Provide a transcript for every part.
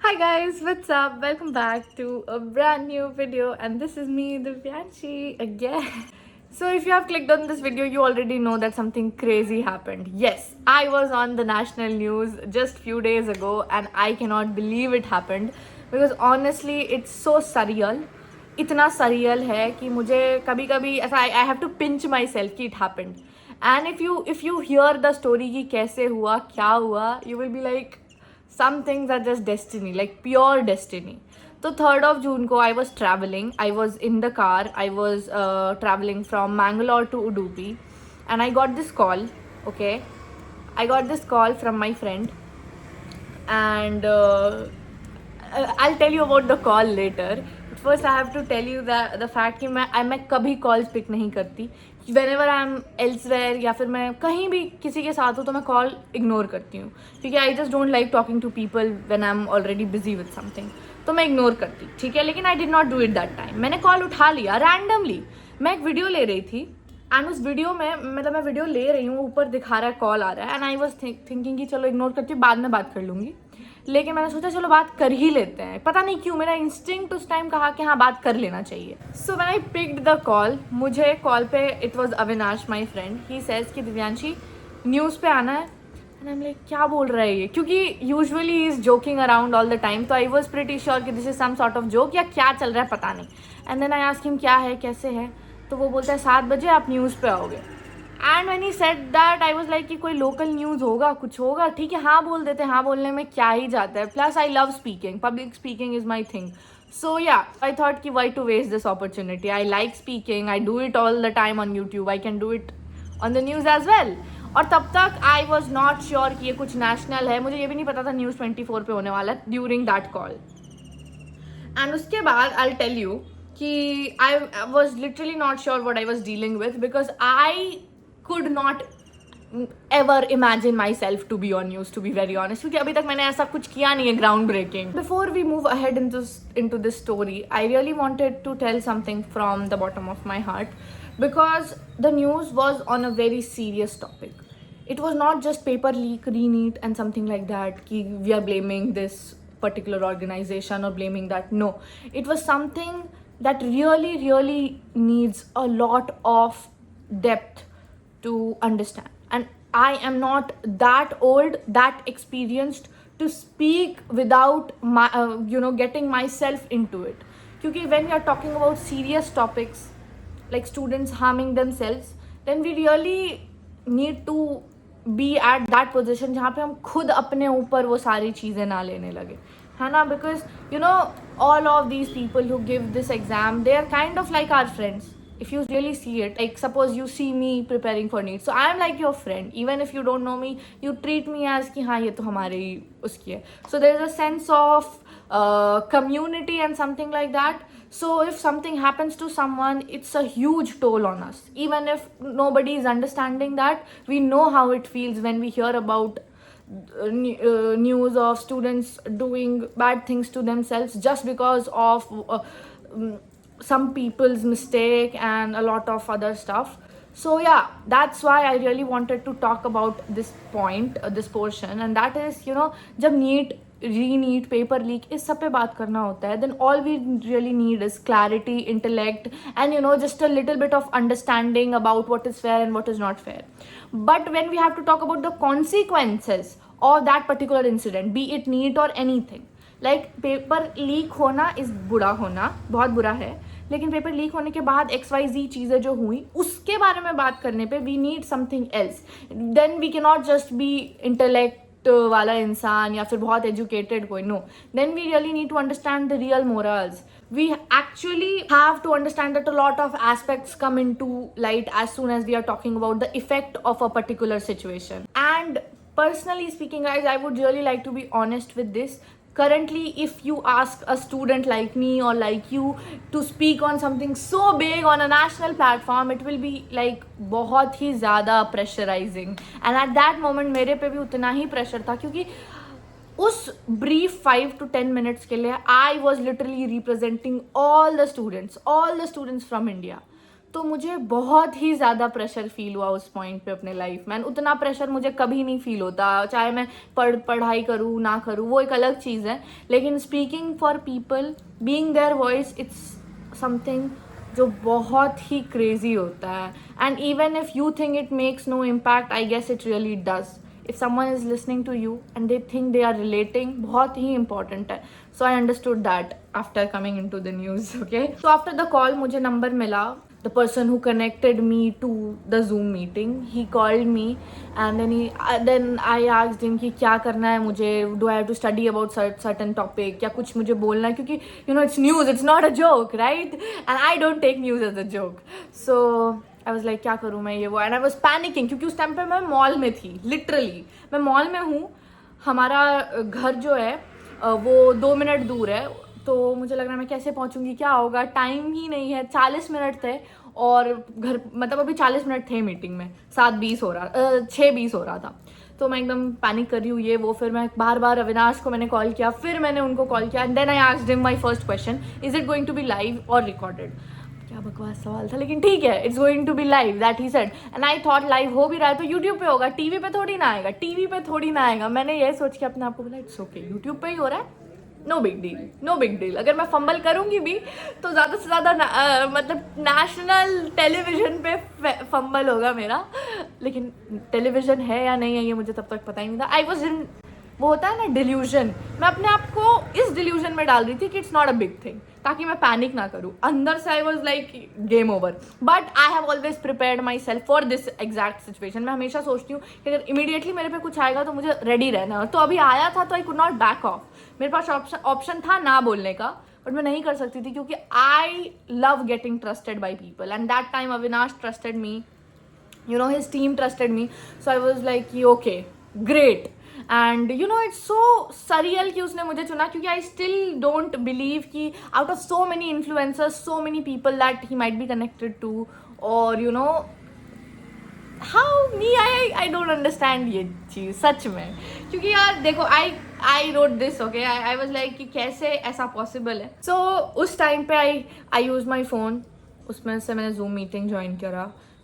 Hi guys, what's up? Welcome back to a brand new video, and this is me, Divyanshi, again. So if you have clicked on this video, you already know that something crazy happened. Yes, I was on the national news just few days ago, and I cannot believe it happened because honestly, it's so surreal. इतना surreal है कि मुझे कभी कभी ऐसा I have to pinch myself कि it happened. And if you hear the story कि कैसे हुआ, क्या हुआ, you will be like, some things are just destiny, like pure destiny. So 3rd of June ko I was traveling. I was in the car. I was traveling from Mangalore to Udupi, and I got this call. Okay, I got this call from my friend, and I'll tell you about the call later. But first, I have to tell you that the fact कि मैं कभी calls pick नहीं करती. Whenever I'm elsewhere या फिर मैं कहीं भी किसी के साथ हूँ तो मैं call ignore करती हूँ क्योंकि I just don't like talking to people when I'm already busy with something. तो मैं ignore करती, ठीक है. लेकिन I did not do it that time. मैंने call उठा लिया randomly. मैं एक वीडियो ले रही थी एंड उस वीडियो में मतलब मैं वीडियो ले रही हूँ, ऊपर दिखा रहा है कॉल आ रहा है, एंड आई वॉज थिंकिंग कि चलो इग्नोर करती हूँ, बाद में बात कर लूँगी. लेकिन मैंने सोचा चलो बात कर ही लेते हैं. पता नहीं क्यों मेरा इंस्टिंक्ट उस टाइम कहा कि हाँ बात कर लेना चाहिए. So when I picked the call, मुझे कॉल पे it was Avinash my friend. He says कि दिव्यांशी न्यूज़ पे आना है. एंड आई एम लाइक क्या बोल रहा है ये, क्योंकि usually he is joking around all the time. तो आई वॉज प्रिटी श्योर कि this is some sort of joke या क्या चल रहा है पता नहीं. And then I ask him क्या है कैसे है. तो वो बोलता है 7 बजे आप न्यूज़ पे आओगे. And when he said that I was like कि कोई लोकल न्यूज़ होगा, कुछ होगा, ठीक है हाँ बोल देते हैं, हाँ बोलने में क्या ही जाता है. Plus I love speaking, public speaking is my thing. So yeah I thought कि why to waste this opportunity. I like speaking, I do it all the time on YouTube, I can do it on the news as well. और तब तक I was not sure कि ये कुछ national है. मुझे ये भी नहीं पता था न्यूज़ 24 पे होने वाला है ड्यूरिंग दैट कॉल. एंड उसके बाद आई टेल यू कि I was literally not sure what I was dealing with because I could not ever imagine myself to be on news, to be very honest, क्योंकि अभी तक मैंने ऐसा कुछ किया नहीं है ground breaking. Before we move ahead into this story, I really wanted to tell something from the bottom of my heart because the news was on a very serious topic. It was not just paper leak, re-NEET and something like that कि we are blaming this particular organization or blaming that. No, it was something that really needs a lot of depth to understand. And I am not that old, that experienced to speak without my getting myself into it. Because when we are talking about serious topics like students harming themselves, then we really need to be at that position जहाँ पे हम खुद अपने ऊपर वो सारी चीज़ें ना लेने लगे, है ना. Because all of these people who give this exam, they are kind of like our friends. If you really see it, like suppose you see me preparing for NEET, so I am like your friend. Even if you don't know me, you treat me as कि हाँ ये तो हमारे ही उसकी है. So there is a sense of community and something like that. So if something happens to someone, it's a huge toll on us. Even if nobody is understanding that, we know how it feels when we hear about news of students doing bad things to themselves just because of some people's mistake and a lot of other stuff. So yeah, that's why I really wanted to talk about this point, this portion, and that is जब NEET, re-NEET, paper leak इस सब पे बात करना होता है, then all we really need is clarity, intellect, and just a little bit of understanding about what is fair and what is not fair. But when we have to talk about the consequences of that particular incident, be it NEET or anything, like paper leak होना इस बुरा होना बहुत बुरा है, लेकिन paper leak होने के बाद XYZ चीज़ें जो हुई उसके बारे में बात करने पे we need something else. Then we can not just be intellect वाला इंसान या फिर बहुत एजुकेटेड कोई. No, then we really need to understand the real morals. We actually have to understand that a lot of aspects come into light as soon as we are talking about the effect of a particular situation. And personally speaking, guys, I would really like to be honest with this. Currently, if you ask a student like me or like you to speak on something so big on a national platform, it will be like बहुत ही ज़्यादा pressurizing. And at that moment मेरे पे भी उतना ही pressure था क्योंकि उस brief 5 to 10 minutes के लिए I was literally representing all the students from India. तो मुझे बहुत ही ज़्यादा प्रेशर फील हुआ उस पॉइंट पे अपने लाइफ में। उतना प्रेशर मुझे कभी नहीं फील होता, चाहे मैं पढ़ाई करूँ ना करूँ, वो एक अलग चीज़ है, लेकिन speaking for people, being their voice, it's something जो बहुत ही क्रेजी होता है। And even if you think it makes no impact, I guess it really does. If someone is listening to you and they think they are relating, बहुत ही important है। So I understood that after coming into the news. Okay, so after the call मुझे number मिला, the person who connected me to the Zoom meeting, he called me and then I asked him कि क्या करना है मुझे, do I have to study about certain topic, या कुछ मुझे बोलना है, क्योंकि you know it's news, it's not a joke, right? And I don't take news as a joke. So I was like क्या करूँ मैं ये वो, and I was panicking क्योंकि उस टाइम पे मैं मॉल में थी, लिटरली मैं मॉल में हूँ। हमारा घर जो है वो 2 मिनट दूर है, तो मुझे लग रहा है मैं कैसे पहुंचूंगी, क्या होगा, टाइम ही नहीं है। 40 मिनट थे और घर मतलब अभी 40 मिनट थे मीटिंग में, 7:20 हो रहा 6:20 हो रहा था। तो मैं एकदम पैनिक कर रही हूँ ये वो। फिर मैं बार बार अविनाश को मैंने कॉल किया, फिर मैंने उनको कॉल किया, and then I asked him my first question, is it going to be live और रिकॉर्डेड। क्या बकवास सवाल था, लेकिन ठीक है, it's going to be live, that he said. And I thought live हो भी रहा है तो यूट्यूब पे होगा, टीवी पे थोड़ी ना आएगा, टीवी पे थोड़ी ना आएगा। मैंने ये सोच के अपने आप को बोला इट्स ओके, यूट्यूब पे ही हो रहा है, no big deal, no big deal. अगर मैं फंबल करूंगी भी तो ज़्यादा से ज़्यादा मतलब नेशनल टेलीविजन पे फंबल होगा मेरा, लेकिन टेलीविजन है या नहीं है ये मुझे तब तक पता ही नहीं था। आई वॉज इन, वो होता है ना डिल्यूजन, मैं अपने आप को इस डिल्यूजन में डाल रही थी कि it's not a big thing, ताकि मैं पैनिक ना करूँ। अंदर से I was like game over, but I have always prepared my self for this exact situation. मैं हमेशा सोचती हूँ कि अगर इमीडिएटली मेरे पे कुछ आएगा तो मुझे रेडी रहना है। तो अभी आया था तो I could not back of, मेरे पास ऑप्शन था ना बोलने का, बट मैं नहीं कर सकती थी क्योंकि I love getting trusted by people, and that time Avinash trusted me, you know, his team trusted me. So I was like okay, great. And you know, it's so surreal कि उसने मुझे चुना, क्योंकि I still don't believe कि out of so many influencers, so many people that he might be connected to, or you know how me, I don't understand ये चीज़ सच में। क्योंकि यार देखो, I wrote this, okay, I was like कि कैसे ऐसा possible है। So उस टाइम पे I used my phone, उसमें से मैंने Zoom मीटिंग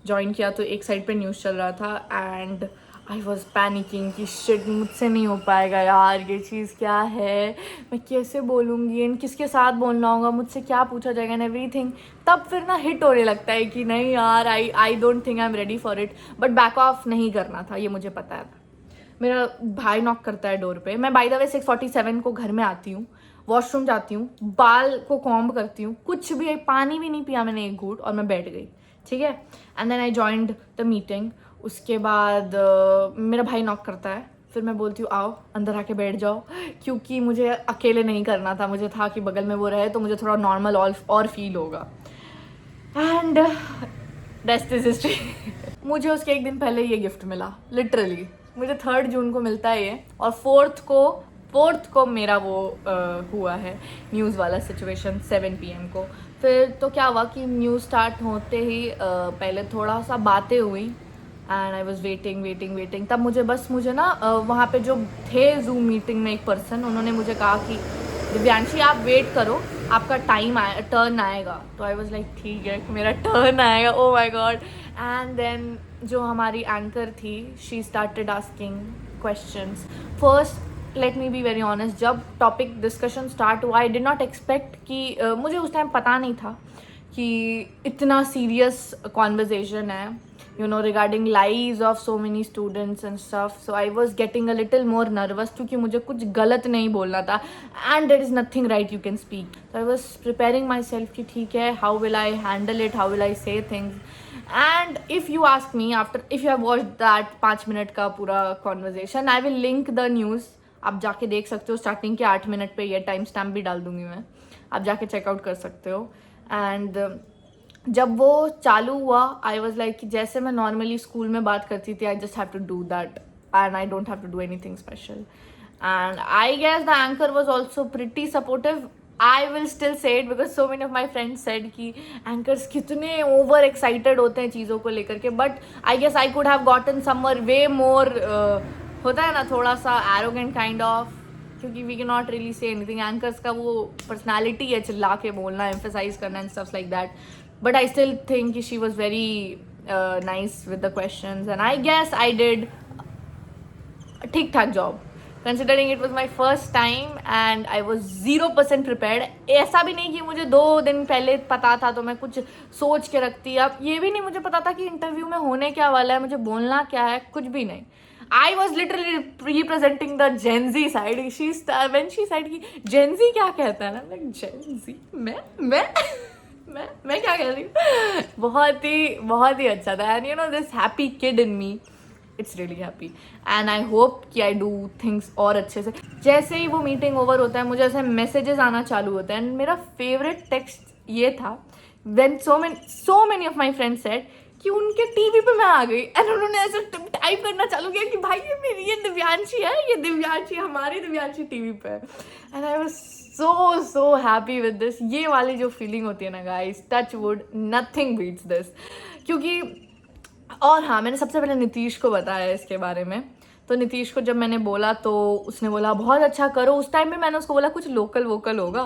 ज्वाइन किया तो एक साइड पे न्यूज़ चल रहा था, एंड आई वॉज पैनिकिंग कि शिट मुझसे नहीं हो पाएगा यार, ये चीज़ क्या है, मैं कैसे बोलूँगी, एंड किसके साथ बोलना होगा, मुझसे क्या पूछा जाएगा एंड एवरीथिंग। तब फिर ना हिट होने लगता है कि नहीं यार, I don't think I am ready for it. But back of नहीं करना था, ये मुझे पता है। मेरा भाई नॉक करता है डोर पे, मैं बाय द वे 6:47 को घर में आती हूँ, वॉशरूम जाती हूँ, बाल को कॉम्ब करती हूँ, कुछ भी, पानी भी नहीं पिया मैंने एक घूंट, और मैं बैठ गई, ठीक है। And then I joined the meeting. उसके बाद मेरा भाई नॉक करता है, फिर मैं बोलती हूँ आओ अंदर आके बैठ जाओ, क्योंकि मुझे अकेले नहीं करना था, मुझे था कि बगल में वो रहे तो मुझे थोड़ा नॉर्मल और फील होगा। And rest is history. मुझे उसके एक दिन पहले ये गिफ्ट मिला, लिटरली मुझे 3 जून को मिलता है ये, और 4th को मेरा वो हुआ है न्यूज़ वाला सिचुएशन 7 PM को। फिर तो क्या हुआ कि न्यूज़ स्टार्ट होते ही पहले थोड़ा सा बातें हुई, एंड आई वॉज वेटिंग। तब मुझे ना वहाँ पे जो थे जूम मीटिंग में एक पर्सन, उन्होंने मुझे कहा कि दिव्यांशी आप वेट करो, आपका टर्न आएगा। तो आई वॉज लाइक ठीक है मेरा टर्न आएगा, ओ माई गॉड। एंड देन जो हमारी एंकर थी, she started asking questions. First let me be very honest, जब टॉपिक डिस्कशन स्टार्ट हुआ, आई डिड नॉट एक्सपेक्ट कि मुझे उस टाइम पता नहीं था कि इतना सीरियस कॉन्वर्जेसन है, you know, regarding lives of so many students and stuff. So I was getting a little more nervous क्योंकि मुझे कुछ गलत नहीं बोलना था, and there is nothing right you can speak. So I was preparing myself कि ठीक है, how will I handle it, how will I say things. And if you ask me, if you have watched that 5 minute का पूरा conversation, I will link the news. आप जाके देख सकते हो, स्टार्टिंग के 8 मिनट पे ये टाइम स्टैम्प भी डाल दूंगी मैं, आप जाके चेकआउट कर सकते हो। एंड जब वो चालू हुआ, आई वॉज लाइक कि जैसे मैं नॉर्मली स्कूल में बात करती थी, I just have to do that and I don't have to do anything special. And I guess the anchor was also pretty supportive. I will still say it because so many of my friends said कि anchors कितने over excited होते हैं चीज़ों को लेकर के, but I guess I could have gotten somewhere way more, होता है ना थोड़ा सा एरोगेंट काइंड ऑफ, क्योंकि we can not really say anything. Anchors का वो पर्सनैलिटी है चिल्ला के बोलना, एम्फेसाइज करना and stuffs like that. but I still think she was very nice with the questions, and I guess I did a ठीक ठाक job. Considering it was my first time and I was 0% prepared. ऐसा भी नहीं कि मुझे 2 दिन पहले पता था तो मैं कुछ सोच के रखती. अब ये भी नहीं मुझे पता था कि इंटरव्यू में होने क्या वाला है, मुझे बोलना क्या है, कुछ भी नहीं. I was literally representing the Gen Z side. When she said कि Gen Z क्या कहता है ना, like Gen Z मैं क्या कह रही हूँ. बहुत ही अच्छा था. And you know this happy kid in me, it's really happy and I hope कि आई डू थिंग्स और अच्छे से. जैसे ही वो मीटिंग ओवर होता है मुझे ऐसे मैसेजेस आना चालू होते हैं. एंड मेरा फेवरेट टेक्स्ट ये था when so many of my friends said कि उनके टीवी पे मैं आ गई. एंड उन्होंने ऐसे टाइप करना चालू किया कि भाई ये दिव्यांशी है, ये दिव्यांशी, हमारी दिव्यांशी टीवी पे है. And I was so happy with this. ये वाली जो फीलिंग होती है ना guys, touch wood, nothing beats this. क्योंकि और हाँ, मैंने सबसे पहले नीतीश को बताया इसके बारे में. तो नीतीश को जब मैंने बोला तो उसने बोला बहुत अच्छा करो. उस टाइम में मैंने उसको बोला कुछ लोकल वोकल होगा,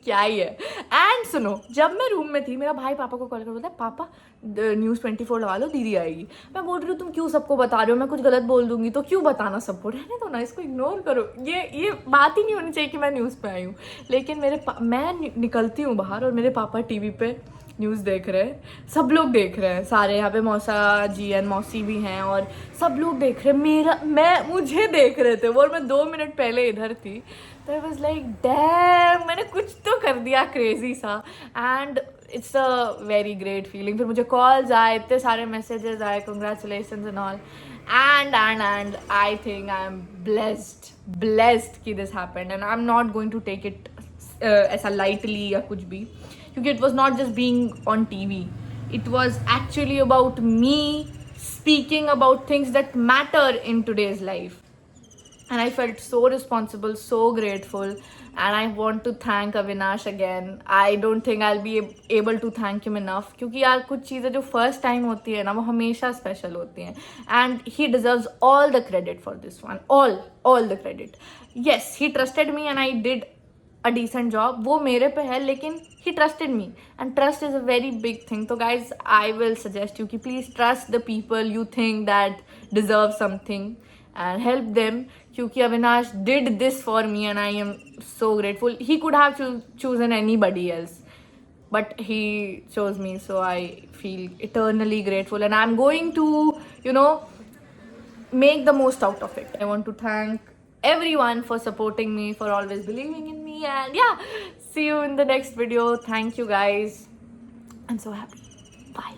क्या ही है. एंड सुनो, जब मैं रूम में थी मेरा भाई पापा को कॉल कर बोलता है पापा न्यूज़ 24 लगा लो, दीदी आएगी. मैं बोल रही हूँ तुम क्यों सबको बता रहे हो, मैं कुछ गलत बोल दूंगी तो क्यों बताना सबको, रहने दो ना, इसको इग्नोर करो. ये बात ही नहीं होनी चाहिए कि मैं न्यूज़ पे आई हूँ. लेकिन मैं निकलती हूँ बाहर और मेरे पापा टीवी पे न्यूज़ देख रहे हैं. सब लोग देख रहे हैं, सारे यहाँ पे मौसा जी एंड मौसी भी हैं और सब लोग देख रहे हैं. मुझे देख रहे थे वो, और मैं 2 मिनट पहले इधर थी. तो आई वाज लाइक डैम, मैंने कुछ तो कर दिया क्रेजी सा. And it's a very great feeling. फिर मुझे कॉल्स आए, इतने सारे मैसेजेस आए, congratulations and all. And I think I am blessed कि this happened. And I am not going to take it ऐसा लाइटली या कुछ भी, क्योंकि it was not just being on TV. It was actually about me speaking about things that matter in today's life. And I felt so responsible, so grateful. And I want to thank Avinash again. I don't think I'll be able to thank him enough. क्योंकि यार कुछ चीज़ें जो first time होती है ना वो हमेशा special होती हैं. And he deserves all the credit for this one. All the credit. Yes, he trusted me and I did a decent job. वो मेरे पे है लेकिन he trusted me, and trust is a very big thing. So guys, I will suggest you कि please trust the people you think that deserve something and help them. क्योंकि Avinash did this for me and I am so grateful. He could have chosen anybody else, but he chose me, so I feel eternally grateful and I'm going to, make the most out of it. I want to thank everyone for supporting me, for always believing in me, and yeah, see you in the next video. Thank you guys. I'm so happy. Bye.